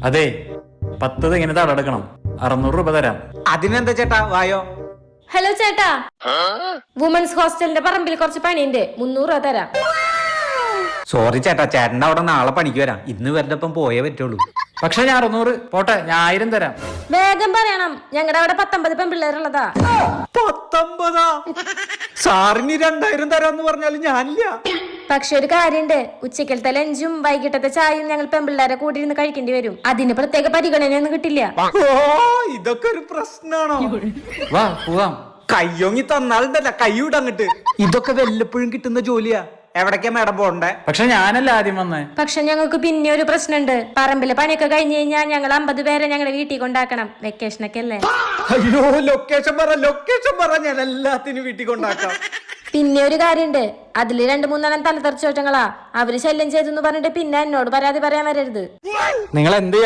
അതെ 10 ഇങ്ങനെ തടക്കണം. 600 രൂപ തരാം. അതിനെന്താ ചേട്ടാ, വായോ. ഹലോ ചേട്ടാ, വുമൻസ് ഹോസ്റ്റലിന്റെ പറമ്പിൽ കുറച്ച് പണിയുണ്ട്, 300 രൂപ തരാം. സോറി ചേട്ടാ, ചേട്ടൻ്റെ അവിടെ നാളെ പണിക്ക് വരാം. ഇന്ന് വരുടെ ഒപ്പം പോയേ പറ്റുള്ളൂ. പക്ഷെ ഞാൻ 600 പോട്ടെ, ഞാൻ 1000 തരാം. വേഗം പറയണം, ഞങ്ങളുടെ അവിടെ 19 പെൺപിള്ളേരുള്ളതാ. 19? സാറിന് 2000 തരാന്ന് പറഞ്ഞാലും ഞാനില്ല. പക്ഷെ ഒരു കാര്യണ്ട്, ഉച്ചക്കലത്തെ ലഞ്ചും വൈകിട്ടത്തെ ചായയും ഞങ്ങൾ പെൺപിള്ളേരെ കൂടി ഇരുന്ന് കഴിക്കേണ്ടി വരും. അതിന് പ്രത്യേക പരിഗണനയൊന്നും കിട്ടില്ല. ഓ, ഇതൊക്കെ ഒരു പ്രശ്നാണോ? വാ പോവാം. കയ്യൊങ്ങി തന്നാലുണ്ടല്ല, കൈ വിടങ്ങിട്ട്. ഇതൊക്കെ വല്ലപ്പോഴും കിട്ടുന്ന ജോലിയാ. എവിടേക്കാ മേഡം പോണ്ടേ? പക്ഷെ ഞാനല്ല ആദ്യം വന്നേ. പക്ഷെ ഞങ്ങൾക്ക് പിന്നെ ഒരു പ്രശ്നമുണ്ട്. പറമ്പിലെ പണിയൊക്കെ കഴിഞ്ഞ് കഴിഞ്ഞാൽ ഞങ്ങൾ 50 പേരെ ഞങ്ങളുടെ വീട്ടിൽ കൊണ്ടാക്കണം. വെക്കേഷനൊക്കെ അല്ലേ. അയ്യോ, ലൊക്കേഷൻ പറ, ഞാൻ എല്ലാത്തിനും വീട്ടിൽ കൊണ്ടാക്കാം. പിന്നെ ഒരു കാര്യണ്ട്, അതില് 2-3 തലതെറിച്ചോറ്റങ്ങളാ. അവര് ശല്യം ചെയ്തെന്ന് പറഞ്ഞിട്ട് പിന്നെ എന്നോട് പരാതി പറയാൻ വരരുത്. നിങ്ങൾ എന്ത്